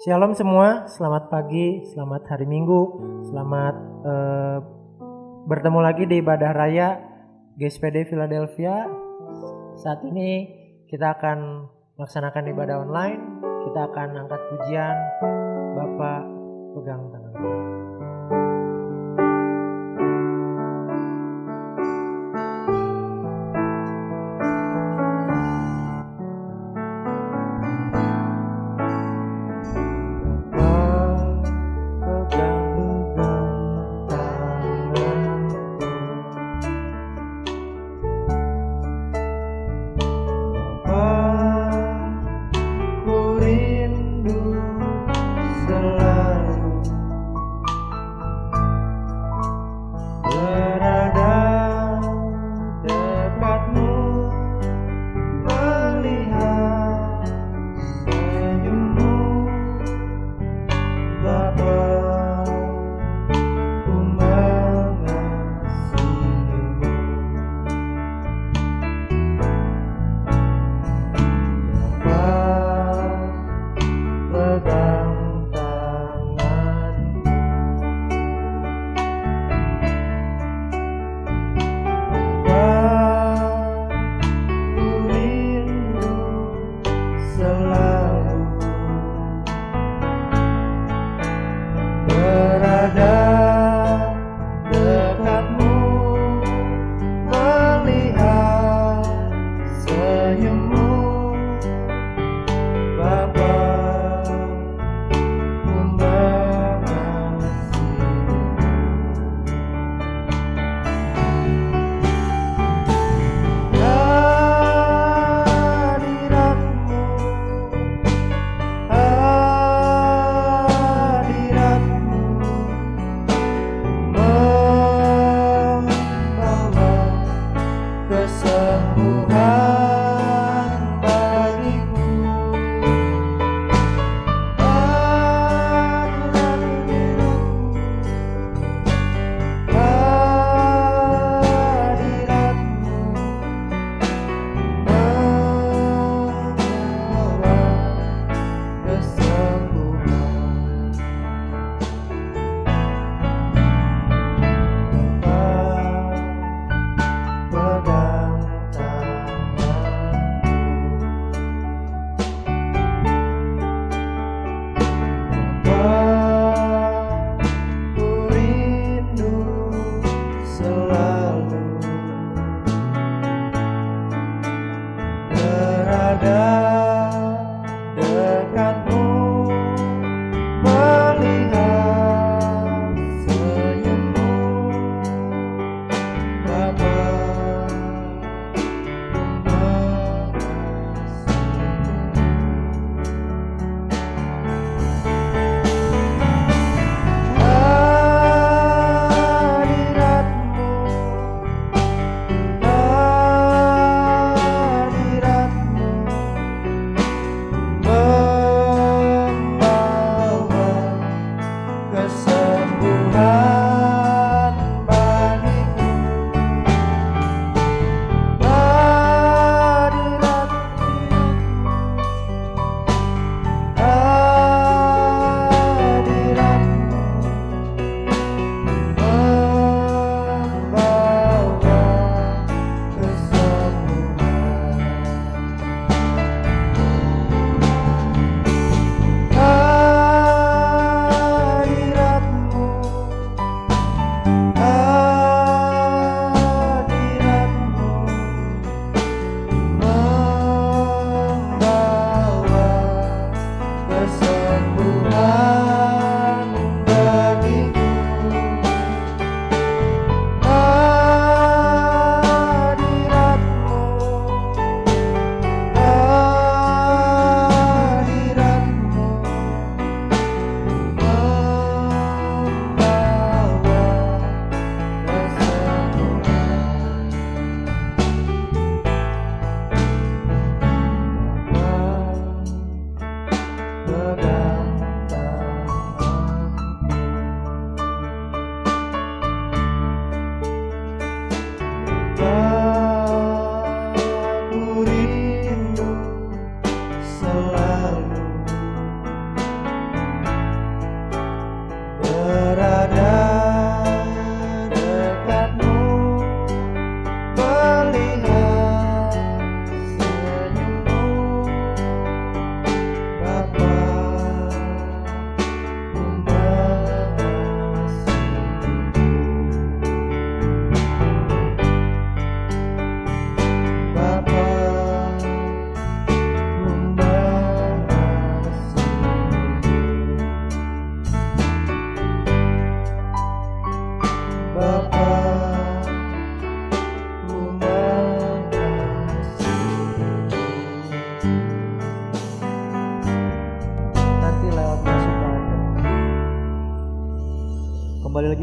Shalom semua, selamat pagi, selamat hari Minggu, selamat bertemu lagi di ibadah raya GSPD Philadelphia. Saat ini kita akan melaksanakan ibadah online, kita akan angkat pujian. Bapak pegang tanganku.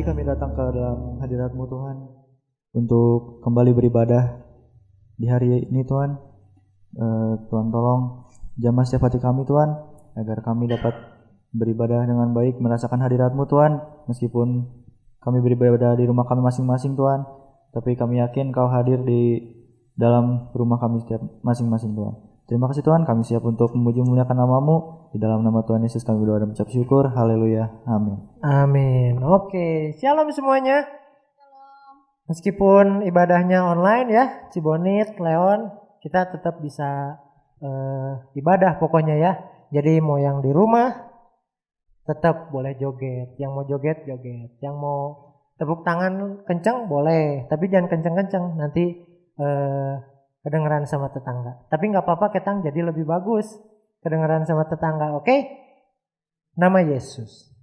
lagi kami datang ke dalam hadirat-Mu Tuhan untuk kembali beribadah di hari ini Tuhan. Tuhan tolong jamah setiap hati kami Tuhan, agar kami dapat beribadah dengan baik, merasakan hadirat-Mu Tuhan. Meskipun kami beribadah di rumah kami masing-masing Tuhan, tapi kami yakin Kau hadir di dalam rumah kami setiap masing-masing Tuhan. Terima kasih Tuhan, kami siap untuk memuji memuliakan nama-Mu. Di dalam nama Tuhan Yesus kami berdoa dan mengucap syukur. Haleluya. Amin. Amin. Oke, shalom semuanya. Meskipun ibadahnya online ya, Cibonit, Leon, kita tetap bisa ibadah pokoknya ya. Jadi mau yang di rumah tetap boleh joget, yang mau joget joget, yang mau tepuk tangan kenceng boleh, tapi jangan kenceng-kenceng, nanti kedengeran sama tetangga. Tapi nggak apa-apa, ketang jadi lebih bagus kedengeran sama tetangga. Oke? Nama Yesus.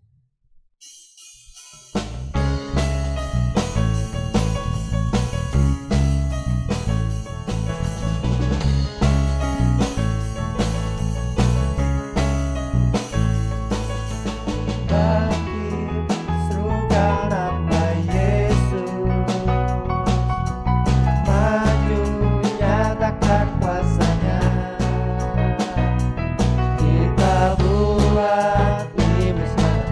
Kita buat ini semua.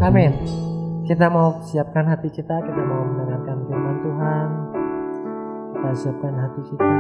Amin. Kita mau siapkan hati kita mau mendengarkan firman Tuhan. Kita siapkan hati kita.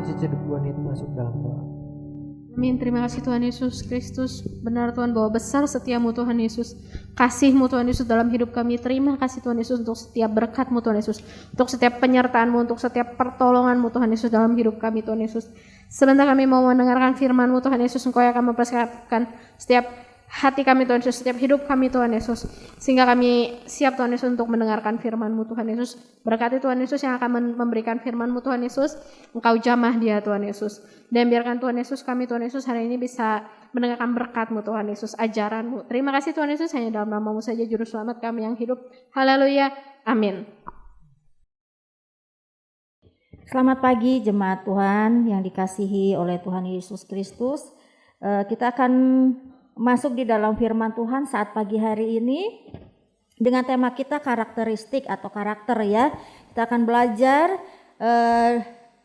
ceceduan itu masuk dalam doa. Amin. Terima kasih Tuhan Yesus Kristus. Benar Tuhan bahwa besar setiamu Tuhan Yesus. Kasih-Mu Tuhan Yesus dalam hidup kami. Terima kasih Tuhan Yesus untuk setiap berkat-Mu Tuhan Yesus. Untuk setiap penyertaan-Mu, untuk setiap pertolongan-Mu Tuhan Yesus dalam hidup kami Tuhan Yesus. Sebentar kami mau mendengarkan firman-Mu Tuhan Yesus. Engkau yang akan mempersiapkan setiap hati kami Tuhan Yesus, setiap hidup kami Tuhan Yesus. Sehingga kami siap Tuhan Yesus untuk mendengarkan firman-Mu Tuhan Yesus. Berkati Tuhan Yesus yang akan memberikan firman-Mu Tuhan Yesus. Engkau jamah dia Tuhan Yesus. Dan biarkan Tuhan Yesus kami Tuhan Yesus hari ini bisa mendengarkan berkat-Mu Tuhan Yesus, ajaran-Mu. Terima kasih Tuhan Yesus, hanya dalam nama-Mu saja juru selamat kami yang hidup. Haleluya. Amin. Selamat pagi jemaat Tuhan yang dikasihi oleh Tuhan Yesus Kristus. Kita akan masuk di dalam firman Tuhan saat pagi hari ini dengan tema kita karakteristik atau karakter ya. Kita akan belajar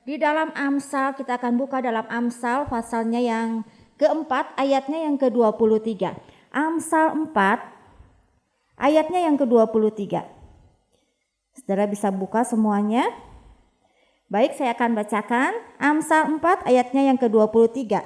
di dalam Amsal, kita akan buka dalam Amsal pasalnya yang keempat ayatnya yang ke-23. Amsal 4 ayatnya yang ke-23. Saudara bisa buka semuanya. Baik, saya akan bacakan Amsal 4 ayatnya yang ke-23.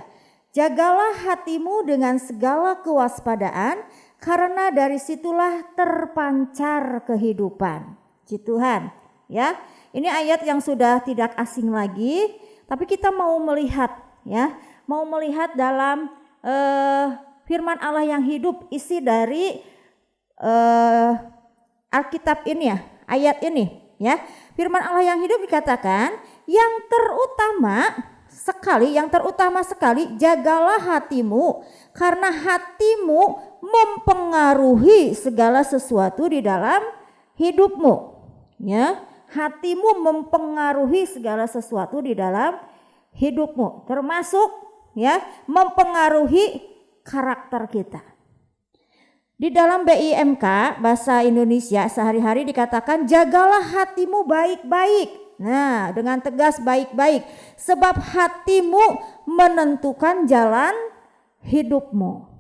Jagalah hatimu dengan segala kewaspadaan, karena dari situlah terpancar kehidupan. Puji Tuhan, ya. Ini ayat yang sudah tidak asing lagi, tapi kita mau melihat, ya, mau melihat dalam firman Allah yang hidup, isi dari Alkitab ini ya, ayat ini, ya. Firman Allah yang hidup dikatakan, yang terutama sekali jagalah hatimu, karena hatimu mempengaruhi segala sesuatu di dalam hidupmu. Ya, hatimu mempengaruhi segala sesuatu di dalam hidupmu, termasuk ya mempengaruhi karakter kita. Di dalam BIMK bahasa Indonesia sehari-hari dikatakan jagalah hatimu baik-baik. Nah, dengan tegas baik-baik, sebab hatimu menentukan jalan hidupmu.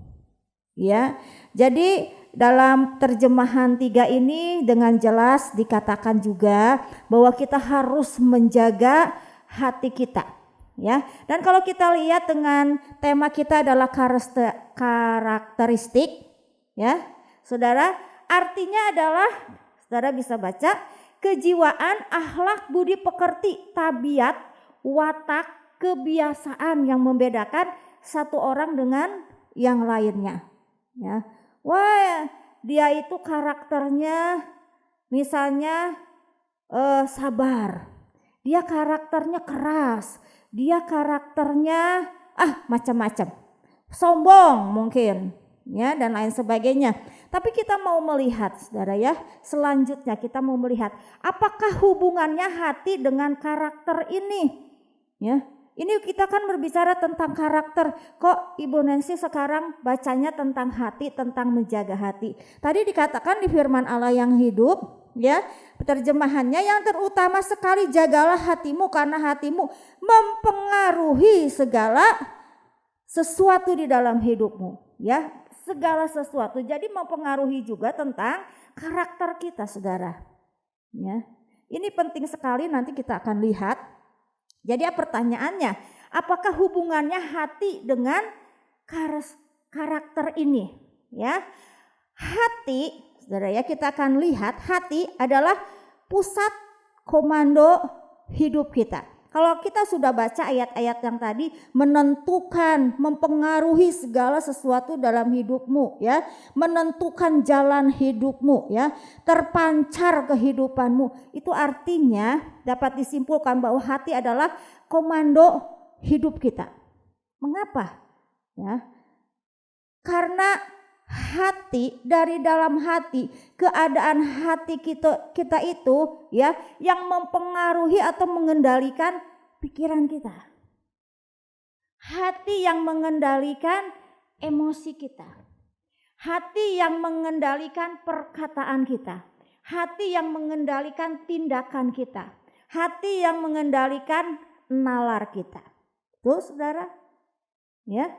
Ya. Jadi dalam terjemahan 3 ini dengan jelas dikatakan juga bahwa kita harus menjaga hati kita. Ya. Dan kalau kita lihat dengan tema kita adalah karakteristik, ya. Saudara, artinya adalah saudara bisa baca kejiwaan, akhlak, budi pekerti, tabiat, watak, kebiasaan yang membedakan satu orang dengan yang lainnya. Ya. Wah, dia itu karakternya misalnya sabar. Dia karakternya keras. Dia karakternya macam-macam. Sombong mungkin, ya, dan lain sebagainya. Tapi kita mau melihat, saudara ya, selanjutnya kita mau melihat apakah hubungannya hati dengan karakter ini. Ya, ini kita kan berbicara tentang karakter. Kok Ibu Nancy sekarang bacanya tentang hati, tentang menjaga hati. Tadi dikatakan di firman Allah yang hidup, ya, terjemahannya yang terutama sekali jagalah hatimu, karena hatimu mempengaruhi segala sesuatu di dalam hidupmu, ya. Segala sesuatu, jadi mempengaruhi juga tentang karakter kita, saudara. Ya, ini penting sekali, nanti kita akan lihat. Jadi pertanyaannya, apakah hubungannya hati dengan karakter ini? Ya, hati, saudara ya, kita akan lihat hati adalah pusat komando hidup kita. Kalau kita sudah baca ayat-ayat yang tadi, menentukan, mempengaruhi segala sesuatu dalam hidupmu, ya, menentukan jalan hidupmu, ya, terpancar kehidupanmu. Itu artinya dapat disimpulkan bahwa hati adalah komando hidup kita. Mengapa? Ya, karena hati, dari dalam hati, keadaan hati kita itu, ya, yang mempengaruhi atau mengendalikan pikiran kita. Hati yang mengendalikan emosi kita. Hati yang mengendalikan perkataan kita. Hati yang mengendalikan tindakan kita. Hati yang mengendalikan nalar kita. Tuh, saudara. Ya.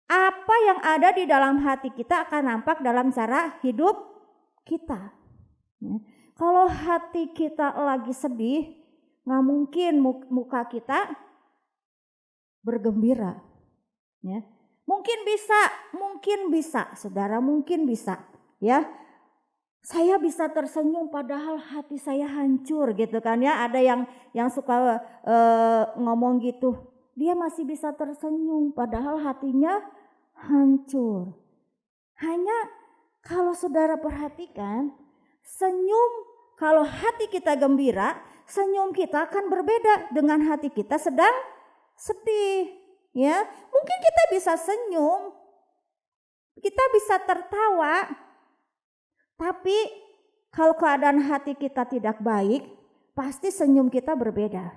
Apa yang ada di dalam hati kita akan nampak dalam cara hidup kita. Ya. Kalau hati kita lagi sedih, nggak mungkin muka kita bergembira. Ya. Mungkin bisa, saudara, mungkin bisa. Ya, saya bisa tersenyum padahal hati saya hancur gitu kan ya. Ada yang suka ngomong gitu, dia masih bisa tersenyum padahal hatinya hancur. Hanya kalau saudara perhatikan, senyum, kalau hati kita gembira, senyum kita akan berbeda dengan hati kita sedang sedih. Ya, mungkin kita bisa senyum, kita bisa tertawa, tapi kalau keadaan hati kita tidak baik, pasti senyum kita berbeda,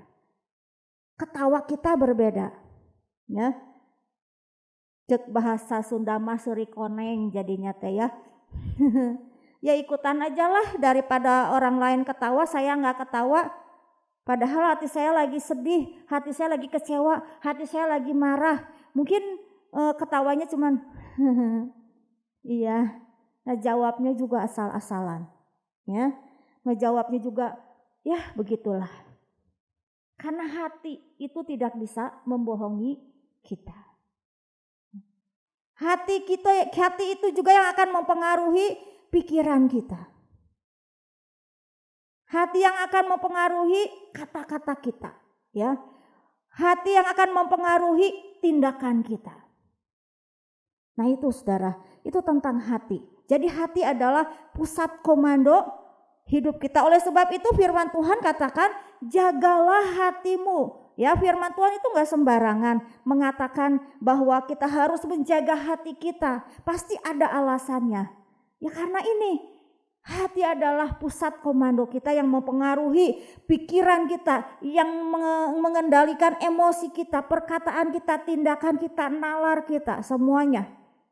ketawa kita berbeda. Ya, cek bahasa Sunda mah seuri koneng jadinya teh ya. Ya ikutan aja lah, daripada orang lain ketawa saya nggak ketawa. Padahal hati saya lagi sedih, hati saya lagi kecewa, hati saya lagi marah. Mungkin ketawanya cuman iya, nah jawabnya juga asal-asalan. Ya, ngejawabnya juga ya begitulah. Karena hati itu tidak bisa membohongi kita. Hati itu juga yang akan mempengaruhi pikiran kita. Hati yang akan mempengaruhi kata-kata kita, ya. Hati yang akan mempengaruhi tindakan kita. Nah itu saudara, itu tentang hati. Jadi hati adalah pusat komando hidup kita. Oleh sebab itu firman Tuhan katakan, jagalah hatimu. Ya, firman Tuhan itu gak sembarangan mengatakan bahwa kita harus menjaga hati kita. Pasti ada alasannya. Ya karena ini, hati adalah pusat komando kita yang mempengaruhi pikiran kita, yang mengendalikan emosi kita, perkataan kita, tindakan kita, nalar kita, semuanya.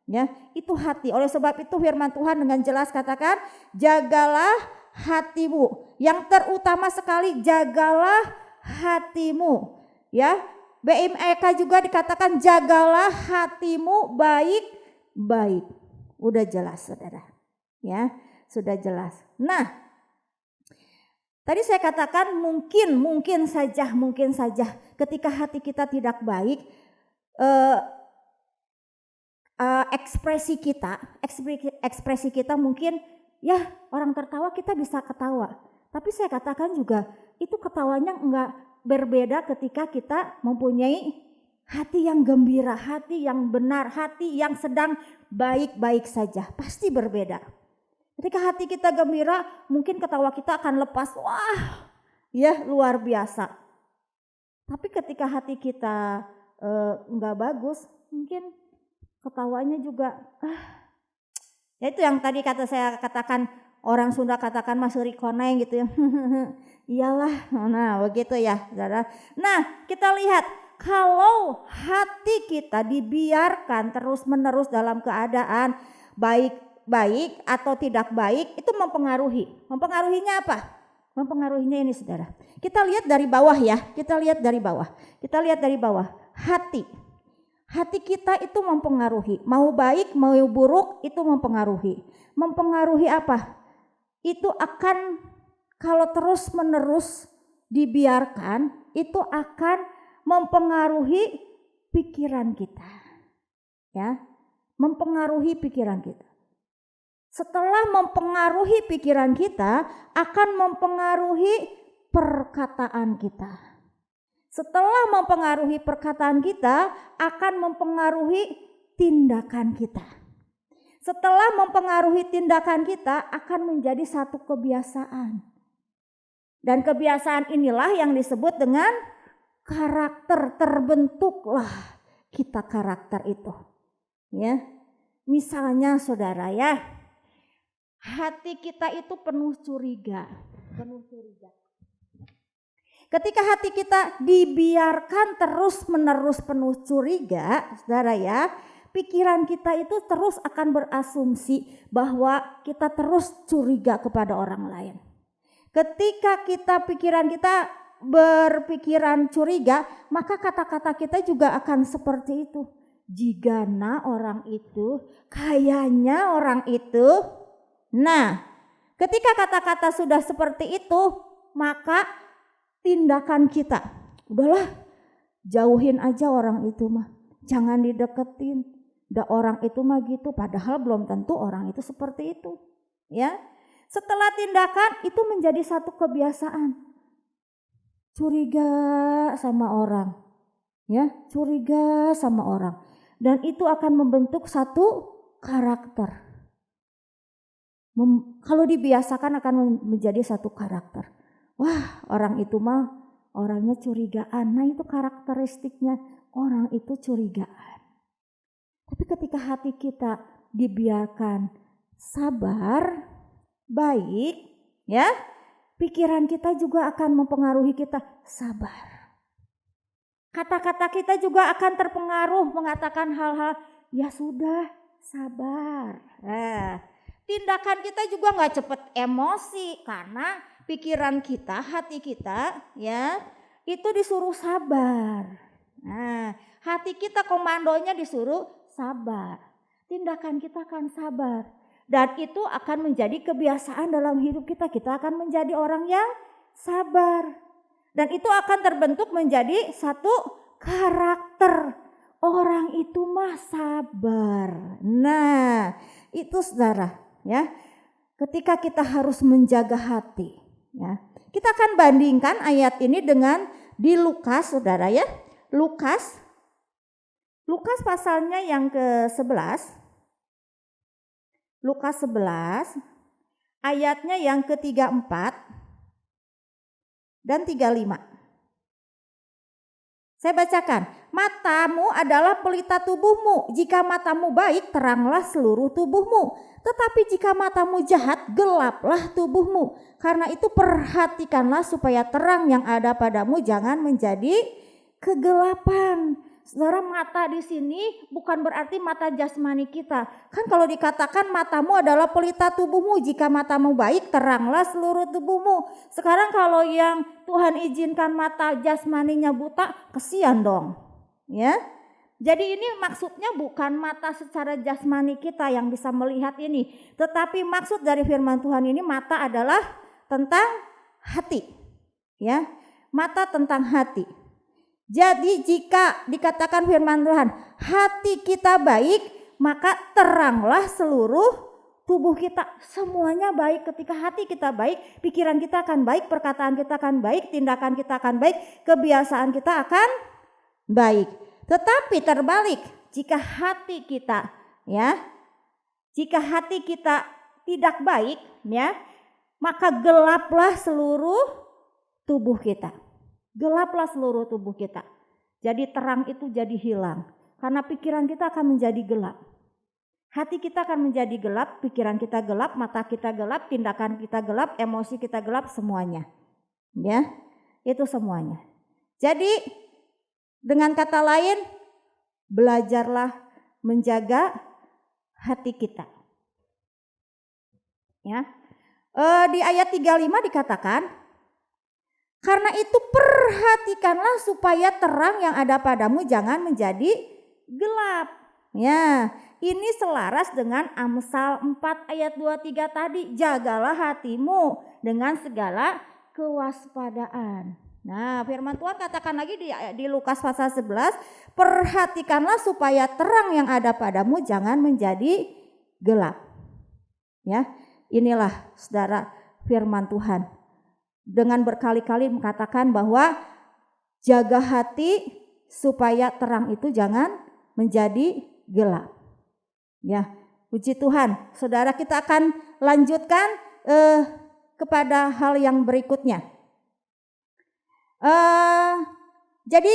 Ya, itu hati. Oleh sebab itu firman Tuhan dengan jelas katakan, jagalah hatimu. Yang terutama sekali, jagalah hatimu. Ya, BIMEK juga dikatakan jagalah hatimu baik-baik. Udah jelas saudara. Ya. Sudah jelas. Nah, tadi saya katakan mungkin saja ketika hati kita tidak baik, ekspresi kita mungkin ya orang tertawa kita bisa ketawa. Tapi saya katakan juga itu ketawanya enggak berbeda ketika kita mempunyai hati yang gembira, hati yang benar, hati yang sedang baik-baik saja. Pasti berbeda. Ketika hati kita gembira, mungkin ketawa kita akan lepas. Wah, ya luar biasa. Tapi ketika hati kita enggak bagus, mungkin ketawanya juga ya itu yang tadi saya katakan, orang Sunda katakan masuri koneng gitu ya. Iyalah, nah begitu ya saudara. Nah kita lihat, kalau hati kita dibiarkan terus-menerus dalam keadaan baik atau tidak baik, itu mempengaruhi. Mempengaruhinya apa? Mempengaruhinya ini saudara. Kita lihat dari bawah ya. Kita lihat dari bawah. Hati kita itu mempengaruhi. Mau baik, mau buruk, itu mempengaruhi. Mempengaruhi apa? Itu akan, kalau terus menerus dibiarkan, itu akan mempengaruhi pikiran kita. Ya, mempengaruhi pikiran kita. Setelah mempengaruhi pikiran kita, akan mempengaruhi perkataan kita. Setelah mempengaruhi perkataan kita, akan mempengaruhi tindakan kita. Setelah mempengaruhi tindakan kita, akan menjadi satu kebiasaan. Dan kebiasaan inilah yang disebut dengan karakter. Terbentuklah kita karakter itu. Ya, misalnya saudara ya, hati kita itu penuh curiga. Ketika hati kita dibiarkan terus-menerus penuh curiga, saudara ya, pikiran kita itu terus akan berasumsi bahwa kita terus curiga kepada orang lain. Ketika pikiran kita berpikiran curiga, maka kata-kata kita juga akan seperti itu. Jigana orang itu, kayaknya orang itu. Nah, ketika kata-kata sudah seperti itu, maka tindakan kita. Udahlah, jauhin aja orang itu mah. Jangan dideketin. Dah orang itu mah gitu, padahal belum tentu orang itu seperti itu. Ya. Setelah tindakan itu menjadi satu kebiasaan. Curiga sama orang. Ya, curiga sama orang. Dan itu akan membentuk satu karakter. Kalau dibiasakan akan menjadi satu karakter. Wah, orang itu mah orangnya curigaan. Nah, itu karakteristiknya, orang itu curigaan. Tapi ketika hati kita dibiarkan sabar, baik, ya, pikiran kita juga akan mempengaruhi kita sabar. Kata-kata kita juga akan terpengaruh mengatakan hal-hal, ya sudah, sabar. Nah, tindakan kita juga nggak cepat emosi karena pikiran kita, hati kita, ya, itu disuruh sabar. Nah, hati kita komandonya disuruh sabar. Tindakan kita akan sabar. Dan itu akan menjadi kebiasaan dalam hidup kita. Kita akan menjadi orang yang sabar. Dan itu akan terbentuk menjadi satu karakter. Orang itu mah sabar. Nah, itu saudara, ya. Ketika kita harus menjaga hati, ya. Kita akan bandingkan ayat ini dengan di Lukas, saudara, ya. Lukas pasalnya yang ke-11. Lukas 11 ayatnya yang ke-34 dan 35. Saya bacakan. Matamu adalah pelita tubuhmu. Jika matamu baik, teranglah seluruh tubuhmu. Tetapi jika matamu jahat, gelaplah tubuhmu. Karena itu perhatikanlah supaya terang yang ada padamu jangan menjadi kegelapan. Saudara, mata di sini bukan berarti mata jasmani kita. Kan kalau dikatakan matamu adalah pelita tubuhmu, jika matamu baik teranglah seluruh tubuhmu. Sekarang kalau yang Tuhan izinkan mata jasmaninya buta, kesian dong. Ya. Jadi ini maksudnya bukan mata secara jasmani kita yang bisa melihat ini, tetapi maksud dari firman Tuhan ini mata adalah tentang hati. Ya. Mata tentang hati. Jadi jika dikatakan firman Tuhan, hati kita baik, maka teranglah seluruh tubuh kita. Semuanya baik. Ketika hati kita baik, pikiran kita akan baik, perkataan kita akan baik, tindakan kita akan baik, kebiasaan kita akan baik. Tetapi terbalik, jika hati kita, ya, jika hati kita tidak baik, ya, maka gelaplah seluruh tubuh kita. Gelaplah seluruh tubuh kita. Jadi terang itu jadi hilang. Karena pikiran kita akan menjadi gelap. Hati kita akan menjadi gelap, pikiran kita gelap, mata kita gelap, tindakan kita gelap, emosi kita gelap, semuanya. Ya, itu semuanya. Jadi dengan kata lain, belajarlah menjaga hati kita. Ya. Di ayat 35 dikatakan, karena itu perhatikanlah supaya terang yang ada padamu jangan menjadi gelap. Ya, ini selaras dengan Amsal 4 ayat 23 tadi. Jagalah hatimu dengan segala kewaspadaan. Nah, firman Tuhan katakan lagi di Lukas pasal 11, perhatikanlah supaya terang yang ada padamu jangan menjadi gelap. Ya, inilah saudara firman Tuhan. Dengan berkali-kali mengatakan bahwa jaga hati supaya terang itu jangan menjadi gelap. Ya, puji Tuhan. Saudara, kita akan lanjutkan kepada hal yang berikutnya. Jadi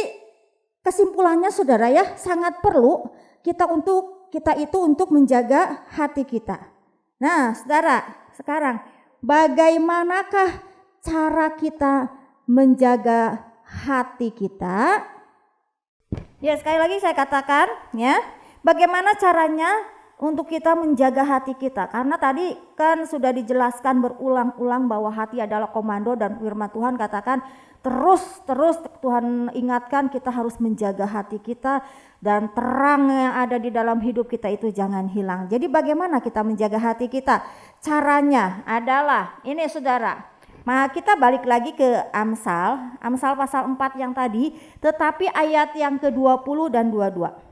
kesimpulannya saudara ya, sangat perlu kita itu untuk menjaga hati kita. Nah, saudara, sekarang bagaimanakah cara kita menjaga hati kita? Ya, sekali lagi saya katakan ya, bagaimana caranya untuk kita menjaga hati kita? Karena tadi kan sudah dijelaskan berulang-ulang bahwa hati adalah komando dan firman Tuhan katakan terus Tuhan ingatkan kita harus menjaga hati kita dan terang yang ada di dalam hidup kita itu jangan hilang. Jadi bagaimana kita menjaga hati kita? Caranya adalah ini saudara. Nah, kita balik lagi ke Amsal pasal 4 yang tadi, tetapi ayat yang ke-20 dan 22.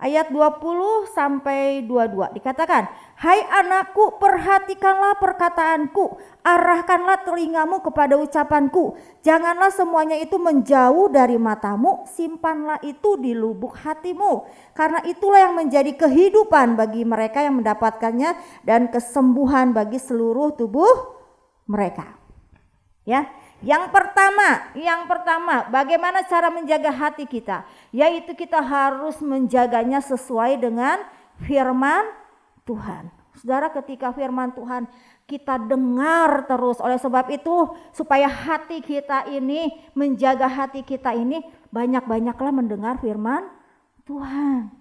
Ayat 20 sampai 22 dikatakan, "Hai anakku, perhatikanlah perkataanku, arahkanlah telingamu kepada ucapanku. Janganlah semuanya itu menjauh dari matamu, simpanlah itu di lubuk hatimu. Karena itulah yang menjadi kehidupan bagi mereka yang mendapatkannya dan kesembuhan bagi seluruh tubuh mereka." Ya. Yang pertama, bagaimana cara menjaga hati kita? Yaitu kita harus menjaganya sesuai dengan firman Tuhan. Saudara, ketika firman Tuhan kita dengar terus, oleh sebab itu supaya hati kita ini, menjaga hati kita ini, banyak-banyaklah mendengar firman Tuhan.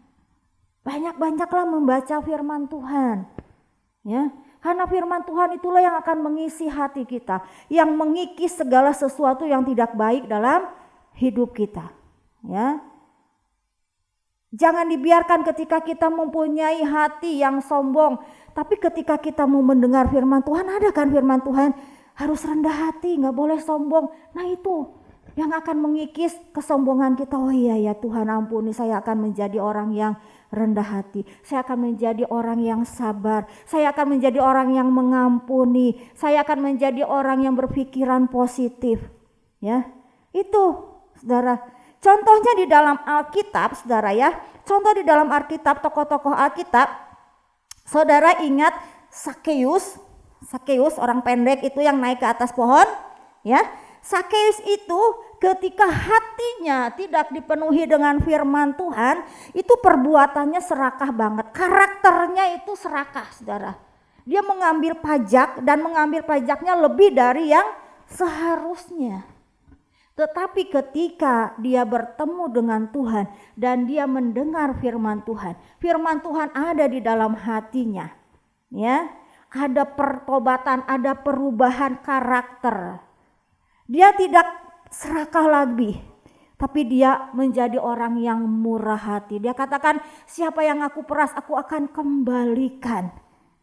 Banyak-banyaklah membaca firman Tuhan. Ya. Karena firman Tuhan itulah yang akan mengisi hati kita, yang mengikis segala sesuatu yang tidak baik dalam hidup kita. Ya. Jangan dibiarkan ketika kita mempunyai hati yang sombong, tapi ketika kita mau mendengar firman Tuhan, ada kan firman Tuhan, harus rendah hati, nggak boleh sombong. Nah itu yang akan mengikis kesombongan kita. Oh iya ya Tuhan, ampuni, saya akan menjadi orang yang rendah hati, saya akan menjadi orang yang sabar, saya akan menjadi orang yang mengampuni, saya akan menjadi orang yang berpikiran positif. Ya, itu saudara. Contohnya di dalam Alkitab, saudara ya. Contoh di dalam Alkitab, tokoh-tokoh Alkitab. Saudara ingat Sakeus orang pendek itu yang naik ke atas pohon, ya. Sakeus itu ketika hatinya tidak dipenuhi dengan firman Tuhan, itu perbuatannya serakah banget. Karakternya itu serakah, saudara. Dia mengambil pajak dan mengambil pajaknya lebih dari yang seharusnya. Tetapi ketika dia bertemu dengan Tuhan dan dia mendengar firman Tuhan ada di dalam hatinya. Ya, ada pertobatan, ada perubahan karakter. Dia tidak serakah lagi, tapi dia menjadi orang yang murah hati. Dia katakan, siapa yang aku peras aku akan kembalikan.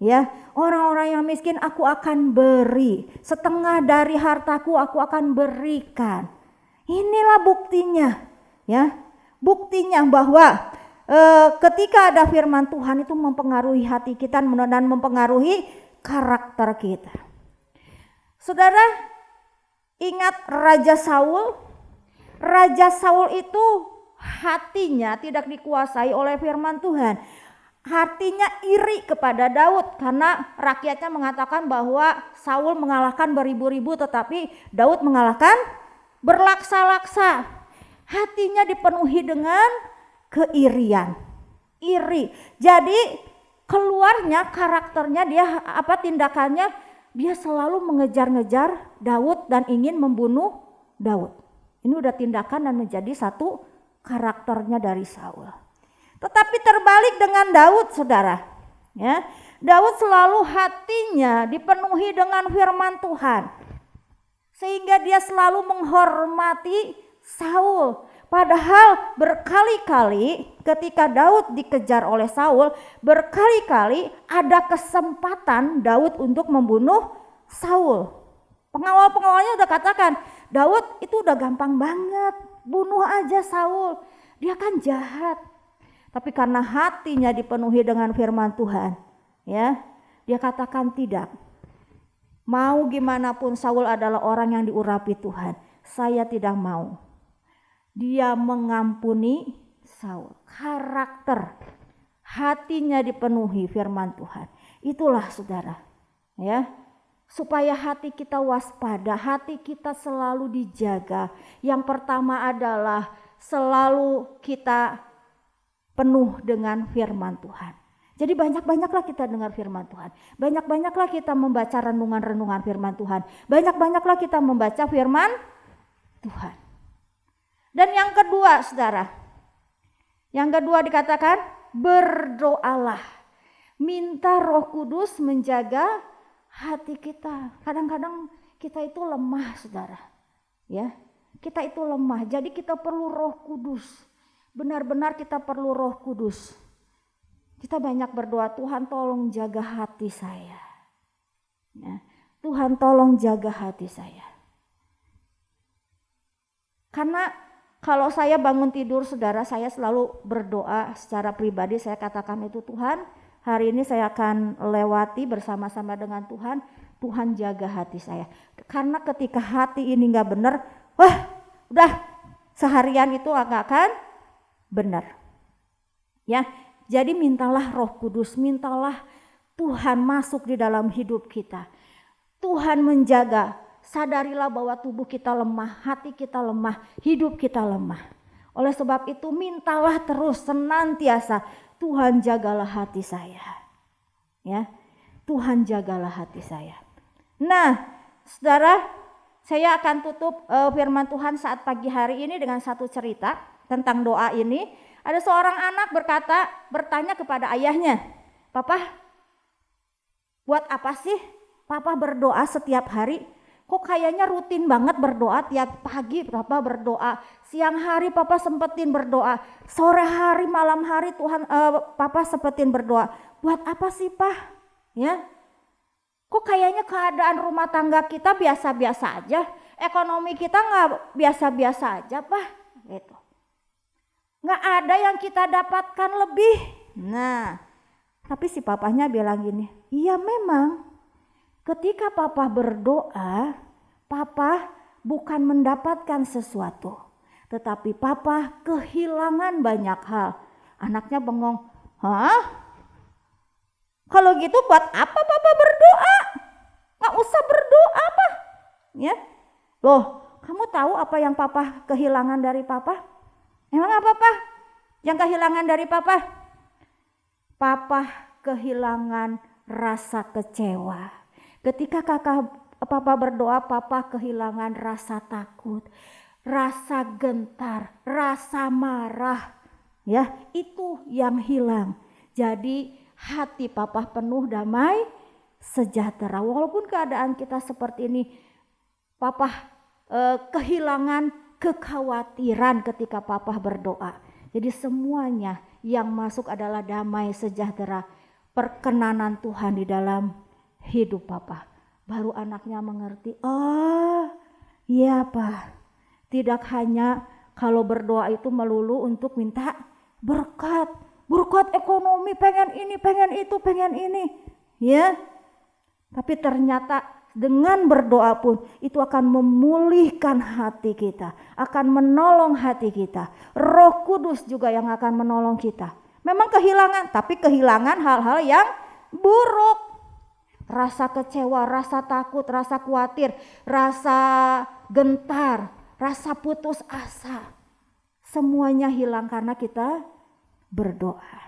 Ya, orang-orang yang miskin aku akan beri, setengah dari hartaku aku akan berikan. Inilah buktinya, ya, buktinya bahwa ketika ada firman Tuhan itu mempengaruhi hati kita dan mempengaruhi karakter kita. Saudara, ingat Raja Saul? Raja Saul itu hatinya tidak dikuasai oleh firman Tuhan. Hatinya iri kepada Daud karena rakyatnya mengatakan bahwa Saul mengalahkan beribu-ribu tetapi Daud mengalahkan berlaksa-laksa. Hatinya dipenuhi dengan keirian. Iri. Jadi keluarnya karakternya dia tindakannya, dia selalu mengejar-ngejar Daud dan ingin membunuh Daud. Ini udah tindakan dan menjadi satu karakternya dari Saul. Tetapi terbalik dengan Daud, saudara. Ya, Daud selalu hatinya dipenuhi dengan firman Tuhan. Sehingga dia selalu menghormati Saul. Padahal berkali-kali ketika Daud dikejar oleh Saul, berkali-kali ada kesempatan Daud untuk membunuh Saul. Pengawal-pengawalnya udah katakan, Daud itu udah gampang banget, bunuh aja Saul, dia kan jahat. Tapi karena hatinya dipenuhi dengan firman Tuhan, ya, dia katakan tidak. Mau gimana pun Saul adalah orang yang diurapi Tuhan, saya tidak mau. Dia mengampuni Saul. Karakter hatinya dipenuhi firman Tuhan. Itulah saudara, ya. Supaya hati kita waspada, hati kita selalu dijaga. Yang pertama adalah selalu kita penuh dengan firman Tuhan. Jadi banyak-banyaklah kita dengar firman Tuhan. Banyak-banyaklah kita membaca renungan-renungan firman Tuhan. Banyak-banyaklah kita membaca firman Tuhan. Dan yang kedua, saudara, yang kedua dikatakan berdoalah, minta Roh Kudus menjaga hati kita. Kadang-kadang kita itu lemah, saudara, ya, kita itu lemah. Jadi kita perlu Roh Kudus. Benar-benar kita perlu Roh Kudus. Kita banyak berdoa, Tuhan tolong jaga hati saya. Ya. Tuhan tolong jaga hati saya. Karena kalau saya bangun tidur saudara, saya selalu berdoa secara pribadi, saya katakan itu, Tuhan hari ini saya akan lewati bersama-sama dengan Tuhan, Tuhan jaga hati saya. Karena ketika hati ini gak benar, wah udah seharian itu gak akan benar. Ya, jadi mintalah Roh Kudus, mintalah Tuhan masuk di dalam hidup kita. Tuhan menjaga, sadarilah bahwa tubuh kita lemah, hati kita lemah, hidup kita lemah. Oleh sebab itu mintalah terus senantiasa, Tuhan jagalah hati saya. Ya, Tuhan jagalah hati saya. Nah, saudara, saya akan tutup firman Tuhan saat pagi hari ini dengan satu cerita tentang doa ini. Ada seorang anak bertanya kepada ayahnya, "Papa, buat apa sih Papa berdoa setiap hari? Kok kayaknya rutin banget berdoa, tiap pagi Papa berdoa, siang hari Papa sempetin berdoa, sore hari, malam hari Papa sempetin berdoa. Buat apa sih, Pak? Ya? Kok kayaknya keadaan rumah tangga kita biasa-biasa aja, ekonomi kita nggak biasa-biasa aja, Pak?" Gitu. Nggak ada yang kita dapatkan lebih. Nah, tapi si papahnya bilang gini, "Iya memang. Ketika Papa berdoa, Papa bukan mendapatkan sesuatu, tetapi Papa kehilangan banyak hal." Anaknya bengong, "Hah? Kalau gitu buat apa Papa berdoa? Gak usah berdoa, Pak." Ya, loh, kamu tahu apa yang Papa kehilangan dari Papa? Emang apa, Pak? Yang kehilangan dari Papa? Papa kehilangan rasa kecewa. Ketika Papa berdoa, Papa kehilangan rasa takut, rasa gentar, rasa marah. Ya, itu yang hilang. Jadi hati Papa penuh damai sejahtera. Walaupun keadaan kita seperti ini, Papa kehilangan kekhawatiran ketika Papa berdoa. Jadi semuanya yang masuk adalah damai sejahtera, perkenanan Tuhan di dalam hidup Papa. Baru anaknya mengerti, oh iya Pak, tidak hanya kalau berdoa itu melulu untuk minta berkat ekonomi, pengen ini, pengen itu, pengen ini, ya. Tapi ternyata dengan berdoa pun itu akan memulihkan hati kita, akan menolong hati kita. Roh Kudus juga yang akan menolong kita. Memang kehilangan, tapi kehilangan hal-hal yang buruk. Rasa kecewa, rasa takut, rasa khawatir, rasa gentar, rasa putus asa. Semuanya hilang karena kita berdoa.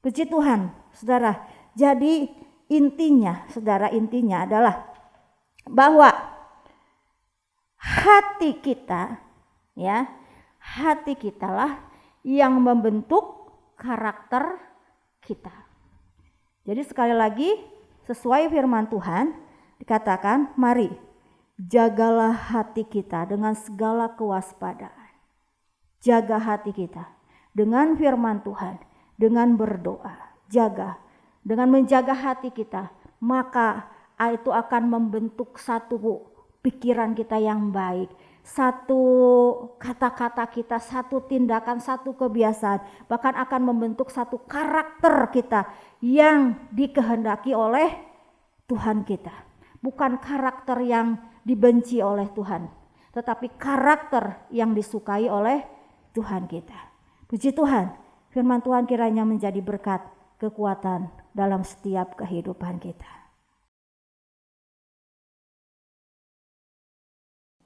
Puji Tuhan, saudara. Jadi intinya, saudara, intinya adalah bahwa hati kita, ya, hati kitalah yang membentuk karakter kita. Jadi sekali lagi sesuai firman Tuhan dikatakan, mari jagalah hati kita dengan segala kewaspadaan. Jaga hati kita dengan firman Tuhan, dengan berdoa, jaga. Dengan menjaga hati kita, maka itu akan membentuk satu pikiran kita yang baik, satu kata-kata kita, satu tindakan, satu kebiasaan, bahkan akan membentuk satu karakter kita yang dikehendaki oleh Tuhan kita. Bukan karakter yang dibenci oleh Tuhan, tetapi karakter yang disukai oleh Tuhan kita. Puji Tuhan, firman Tuhan kiranya menjadi berkat, kekuatan dalam setiap kehidupan kita.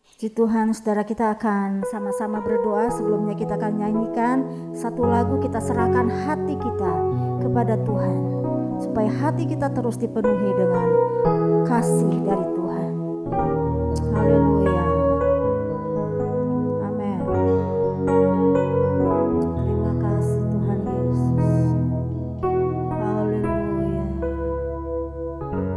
Puji Tuhan, saudara, kita akan sama-sama berdoa. Sebelumnya kita akan nyanyikan satu lagu, kita serahkan hati kita kepada Tuhan, supaya hati kita terus dipenuhi dengan kasih dari Tuhan. Haleluya. Amin. Terima kasih Tuhan Yesus. Haleluya. Amin.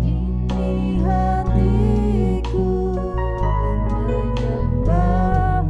Ini hatiku menyembah.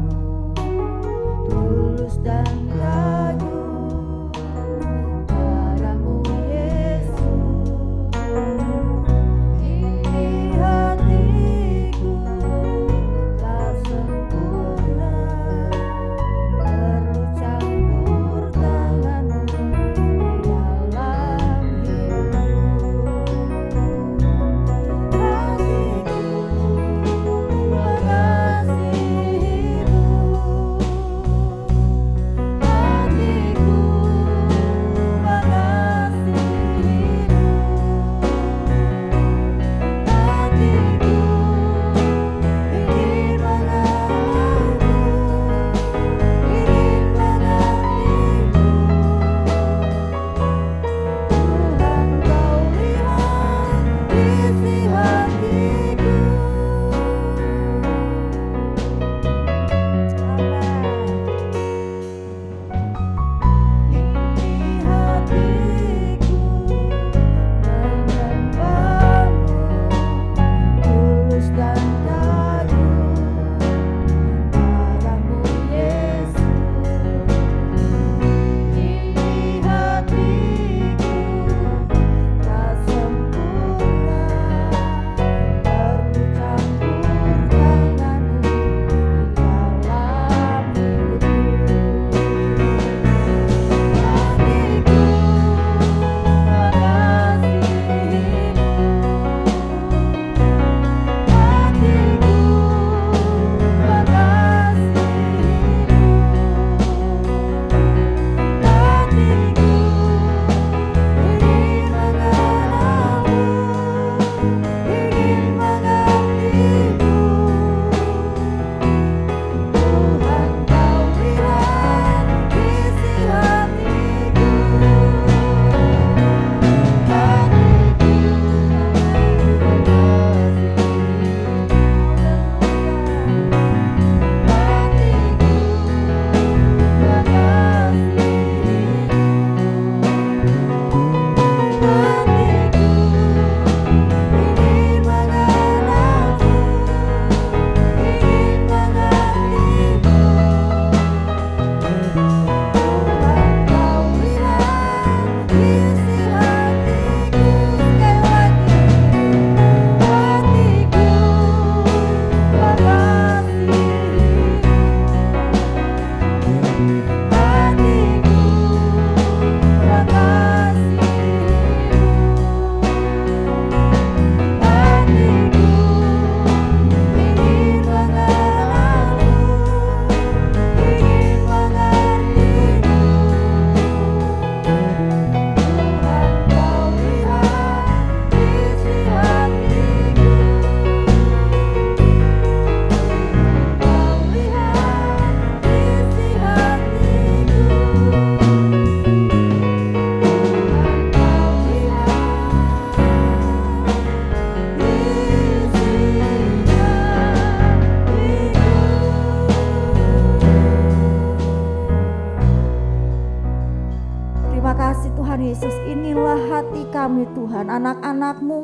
Tuhan, anak-anak-Mu,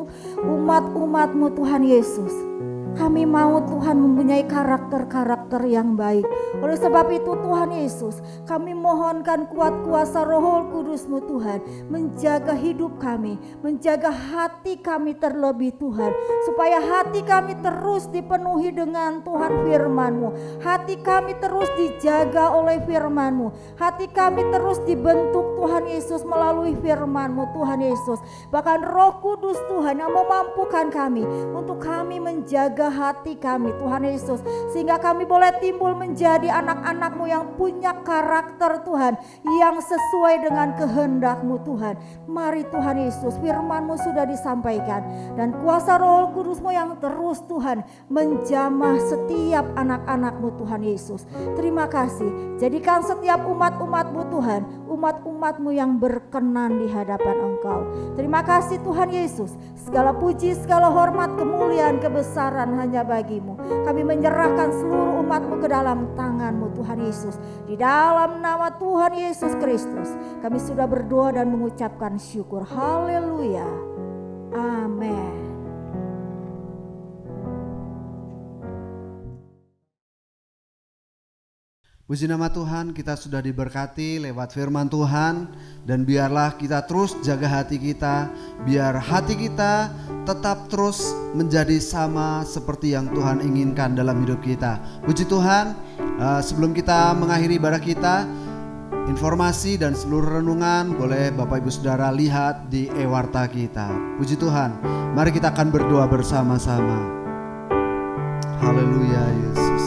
umat-umat-Mu Tuhan Yesus. Kami mau Tuhan mempunyai karakter-karakter yang baik. Oleh sebab itu Tuhan Yesus, kami mohonkan kuat kuasa Roh Kudus-Mu Tuhan, menjaga hidup kami, menjaga hati kami terlebih Tuhan, supaya hati kami terus dipenuhi dengan Tuhan firman-Mu. Hati kami terus dijaga oleh firman-Mu. Hati kami terus dibentuk Tuhan Yesus melalui firman-Mu Tuhan Yesus. Bahkan Roh Kudus Tuhan yang memampukan kami untuk kami menjaga hati kami Tuhan Yesus, sehingga kami boleh timbul menjadi anak-anak-Mu yang punya karakter Tuhan, yang sesuai dengan kehendak-Mu Tuhan. Mari Tuhan Yesus, firman-Mu sudah disampaikan, dan kuasa Roh Kudus-Mu yang terus Tuhan menjamah setiap anak-anak-Mu Tuhan Yesus. Terima kasih, jadikan setiap umat-umat-Mu Tuhan, umat-umat-Mu yang berkenan di hadapan Engkau. Terima kasih Tuhan Yesus, segala puji, segala hormat, kemuliaan, kebesaran hanya bagi-Mu. Kami menyerahkan seluruh umat-Mu ke dalam tangan-Mu Tuhan Yesus. Di dalam nama Tuhan Yesus Kristus kami sudah berdoa dan mengucapkan syukur. Haleluya. Amin. Puji nama Tuhan, kita sudah diberkati lewat firman Tuhan, dan biarlah kita terus jaga hati kita, biar hati kita tetap terus menjadi sama seperti yang Tuhan inginkan dalam hidup kita. Puji Tuhan, sebelum kita mengakhiri ibadah kita, informasi dan seluruh renungan boleh Bapak Ibu Saudara lihat di e-warta kita. Puji Tuhan, mari kita akan berdoa bersama-sama. Haleluya Yesus.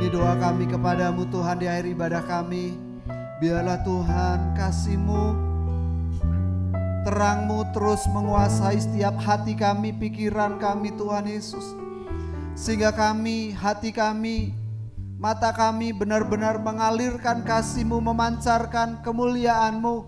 Ini doa kami kepadamu Tuhan di akhir ibadah kami. Biarlah Tuhan kasih-Mu, terang-Mu terus menguasai setiap hati kami, pikiran kami Tuhan Yesus. Sehingga kami, hati kami, mata kami benar-benar mengalirkan kasih-Mu, memancarkan kemuliaan-Mu,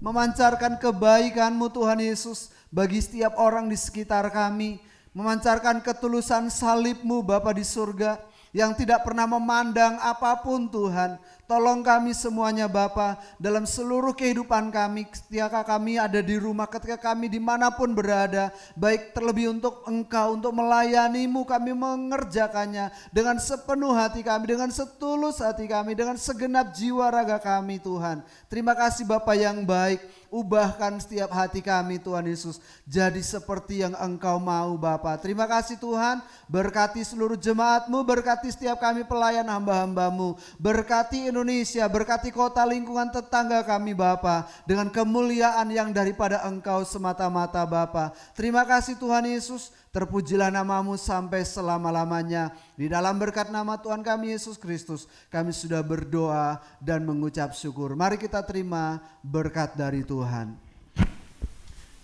memancarkan kebaikan-Mu Tuhan Yesus bagi setiap orang di sekitar kami. Memancarkan ketulusan salib-Mu Bapa di surga yang tidak pernah memandang apapun Tuhan. Tolong kami semuanya Bapa dalam seluruh kehidupan kami, ketika kami ada di rumah, ketika kami dimanapun berada, baik terlebih untuk Engkau, untuk melayani-Mu, kami mengerjakannya dengan sepenuh hati kami, dengan setulus hati kami, dengan segenap jiwa raga kami Tuhan. Terima kasih Bapa yang baik, ubahkan setiap hati kami Tuhan Yesus jadi seperti yang Engkau mau Bapa. Terima kasih Tuhan, berkati seluruh jemaat-Mu, berkati setiap kami pelayan hamba-hamba-Mu, berkati Indonesia, berkati kota lingkungan tetangga kami Bapa dengan kemuliaan yang daripada Engkau semata-mata Bapa. Terima kasih Tuhan Yesus, terpujilah nama-Mu sampai selama-lamanya. Di dalam berkat nama Tuhan kami Yesus Kristus kami sudah berdoa dan mengucap syukur. Mari kita terima berkat dari Tuhan.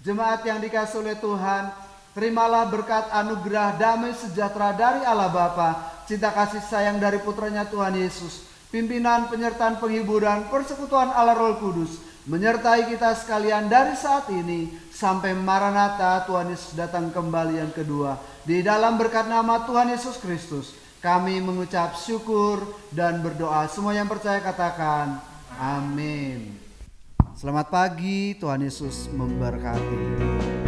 Jemaat yang dikasihi oleh Tuhan, terimalah berkat anugerah damai sejahtera dari Allah Bapa, cinta kasih sayang dari putranya Tuhan Yesus, pimpinan, penyertaan, penghiburan, persekutuan Allah Roh Kudus menyertai kita sekalian dari saat ini sampai Maranatha Tuhan Yesus datang kembali yang kedua. Di dalam berkat nama Tuhan Yesus Kristus kami mengucap syukur dan berdoa. Semua yang percaya katakan amin. Selamat pagi, Tuhan Yesus memberkati.